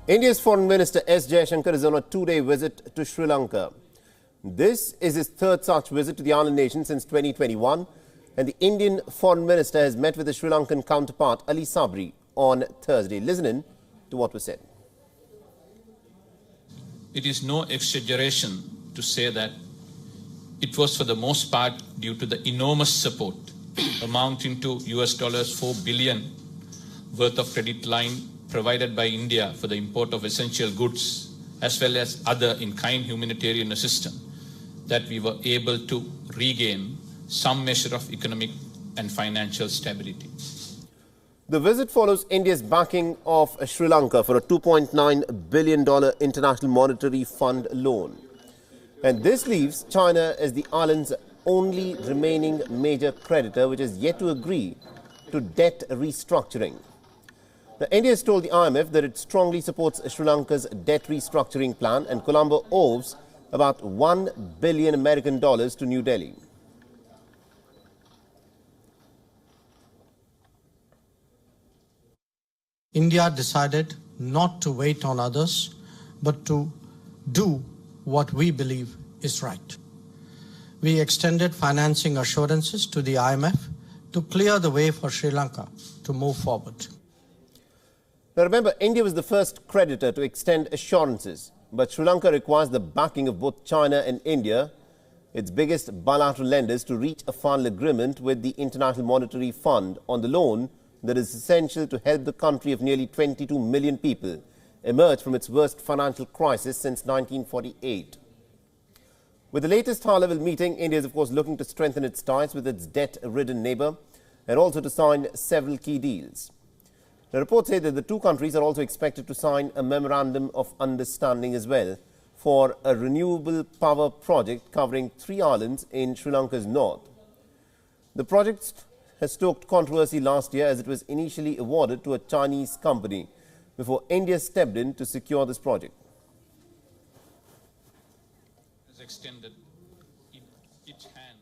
India's Foreign Minister S Jaishankar is on a two-day visit to Sri Lanka. This is his third such visit to the island nation since 2021, and the Indian Foreign Minister has met with the Sri Lankan counterpart Ali Sabry on Thursday. Listen in to what was said. It is no exaggeration to say that it was for the most part due to the enormous support amounting to $4 billion worth of credit line provided by India for the import of essential goods as well as other in-kind humanitarian assistance that we were able to regain some measure of economic and financial stability. The visit follows India's backing of Sri Lanka for a $2.9 billion International Monetary Fund loan. And this leaves China as the island's only remaining major creditor, which is yet to agree to debt restructuring. Now, India has told the IMF that it strongly supports Sri Lanka's debt restructuring plan, and Colombo owes about $1 billion American to New Delhi. India decided not to wait on others, but to do what we believe is right. We extended financing assurances to the IMF to clear the way for Sri Lanka to move forward. Now remember, India was the first creditor to extend assurances, but Sri Lanka requires the backing of both China and India, its biggest bilateral lenders, to reach a final agreement with the International Monetary Fund on the loan that is essential to help the country of nearly 22 million people emerge from its worst financial crisis since 1948. With the latest high-level meeting, India is of course looking to strengthen its ties with its debt-ridden neighbour and also to sign several key deals. The reports say that the two countries are also expected to sign a memorandum of understanding as well for a renewable power project covering 3 islands in Sri Lanka's north. The project has stoked controversy last year as it was initially awarded to a Chinese company before India stepped in to secure this project. Has extended its hand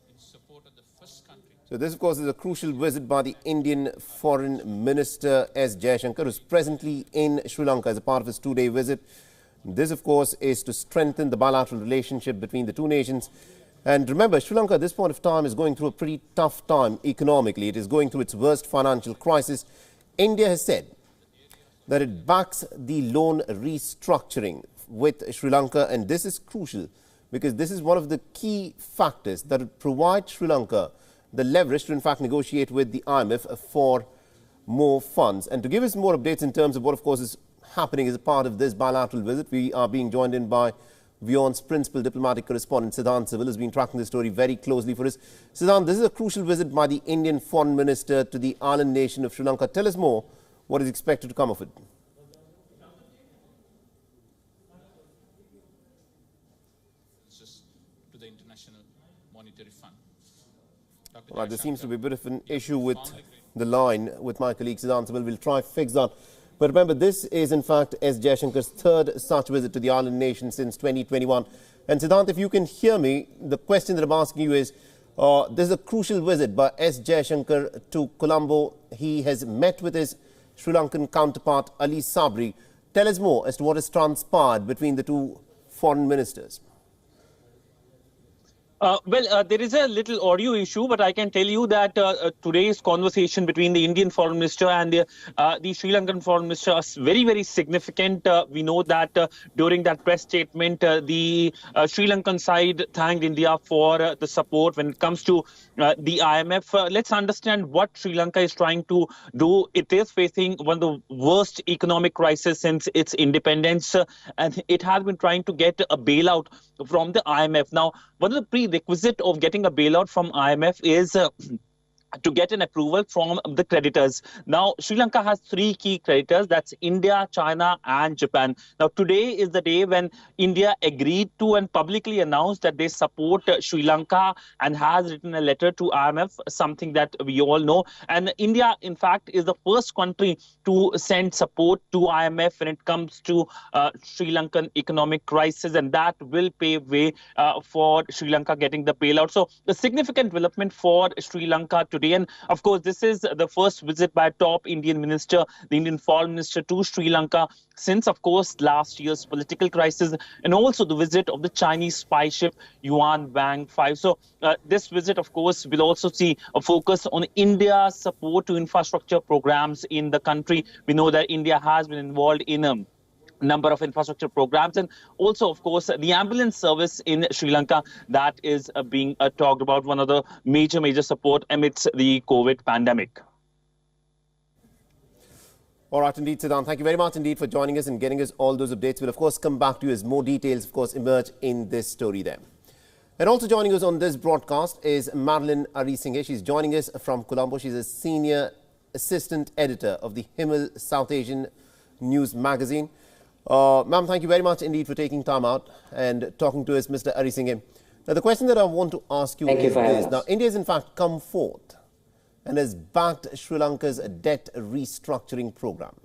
in support of the first country. So this, of course, is a crucial visit by the Indian Foreign Minister S Jaishankar, who is presently in Sri Lanka as a part of his two-day visit. This, of course, is to strengthen the bilateral relationship between the two nations. And remember, Sri Lanka at this point of time is going through a pretty tough time economically. It is going through its worst financial crisis. India has said that it backs the loan restructuring with Sri Lanka, and this is crucial because this is one of the key factors that would provide Sri Lanka the leverage to in fact negotiate with the IMF for more funds. And to give us more updates in terms of what of course is happening as a part of this bilateral visit, we are being joined in by WION's principal diplomatic correspondent Siddhant Civil, has been tracking this story very closely for us. Siddhant, this is a crucial visit by the Indian Foreign Minister to the island nation of Sri Lanka. Tell us more what is expected to come of it. To the International Monetary Fund. Right, there seems to be a bit of an issue with the line with my colleague Siddhant Civil. We'll try to fix that. But remember, this is in fact S Jaishankar's third such visit to the island nation since 2021. And Siddhant, if you can hear me, the question that I'm asking you is, this is a crucial visit by S Jaishankar to Colombo. He has met with his Sri Lankan counterpart Ali Sabry. Tell us more as to what has transpired between the two foreign ministers. There is a little audio issue, but I can tell you that today's conversation between the Indian Foreign Minister and the Sri Lankan Foreign Minister is very, very significant. We know that during that press statement, the Sri Lankan side thanked India for the support when it comes to the IMF. Let's understand what Sri Lanka is trying to do. It is facing one of the worst economic crises since its independence, and it has been trying to get a bailout from the IMF. Now, one of the prerequisites of getting a bailout from IMF is to get an approval from the creditors. Now, Sri Lanka has 3 key creditors, that's India, China and Japan. Now, today is the day when India agreed to and publicly announced that they support Sri Lanka and has written a letter to IMF, something that we all know. And India, in fact, is the first country to send support to IMF when it comes to Sri Lankan economic crisis, and that will pave way for Sri Lanka getting the bailout. So, the significant development for Sri Lanka today today. And of course, this is the first visit by a top Indian minister, the Indian Foreign Minister, to Sri Lanka since, of course, last year's political crisis, and also the visit of the Chinese spy ship Yuan Wang 5. So this visit, of course, will also see a focus on India's support to infrastructure programs in the country. We know that India has been involved in number of infrastructure programs, and also, of course, the ambulance service in Sri Lanka that is being talked about, one of the major support amidst the COVID pandemic. All right, indeed, Siddhant. Thank you very much indeed for joining us and getting us all those updates. We'll, of course, come back to you as more details, of course, emerge in this story there. And also joining us on this broadcast is Marilyn Arisinghe. She's joining us from Colombo. She's a senior assistant editor of the Himal South Asian News magazine. Ma'am, thank you very much indeed for taking time out and talking to us, Mr. Arisinghe. Now, the question that I want to ask you is this. Now, India has in fact come forth and has backed Sri Lanka's debt restructuring program.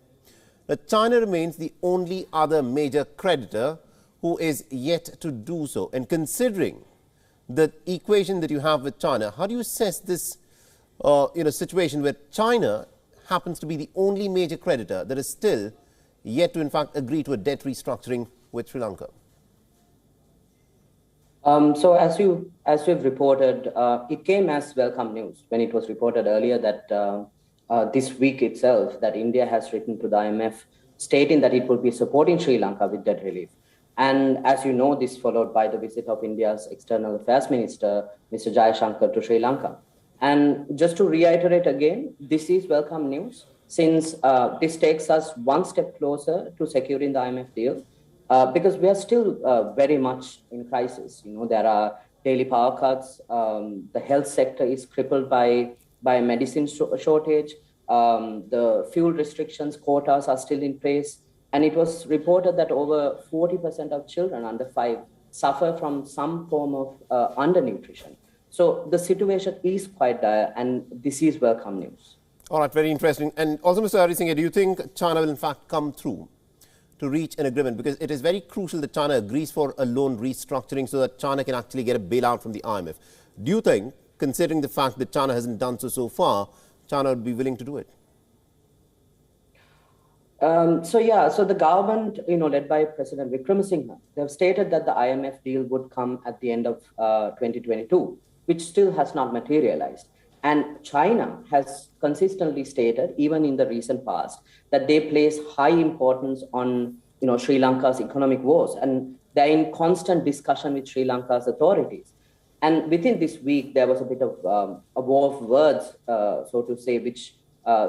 Now, China remains the only other major creditor who is yet to do so. And considering the equation that you have with China, how do you assess this situation where China happens to be the only major creditor that is still yet to in fact agree to a debt restructuring with Sri Lanka? So as you've reported, it came as welcome news when it was reported earlier that this week itself that India has written to the IMF stating that it will be supporting Sri Lanka with debt relief. And as you know, this followed by the visit of India's External Affairs Minister, Mr. Jaishankar, to Sri Lanka. And just to reiterate again, this is welcome news since this takes us one step closer to securing the IMF deal. Because we are still very much in crisis. You know, there are daily power cuts. The health sector is crippled by medicine shortage. The fuel restrictions, quotas are still in place. And it was reported that over 40% of children under 5 suffer from some form of undernutrition. So the situation is quite dire, and this is welcome news. All right, very interesting. And also, Mr. Arisinghe, do you think China will in fact come through to reach an agreement? Because it is very crucial that China agrees for a loan restructuring so that China can actually get a bailout from the IMF. Do you think, considering the fact that China hasn't done so far, China would be willing to do it? So the government, led by President Wickremesinghe, they have stated that the IMF deal would come at the end of 2022, which still has not materialized. And China has consistently stated, even in the recent past, that they place high importance on, Sri Lanka's economic woes, and they're in constant discussion with Sri Lanka's authorities. And within this week, there was a bit of a war of words, so to say, which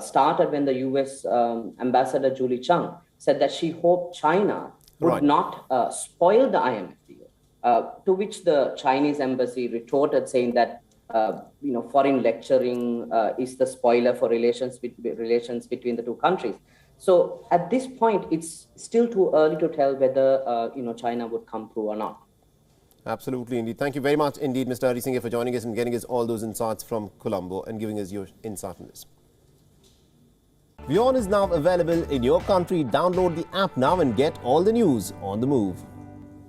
started when the US Ambassador Julie Chung said that she hoped China would not spoil the IMF deal, to which the Chinese embassy retorted saying that foreign lecturing is the spoiler for relations between the two countries. So at this point, it's still too early to tell whether China would come through or not. Absolutely, indeed. Thank you very much indeed, Mr. Arisinghe, for joining us and getting us all those insights from Colombo and giving us your insight on this. WION is now available in your country. Download the app now and get all the news on the move.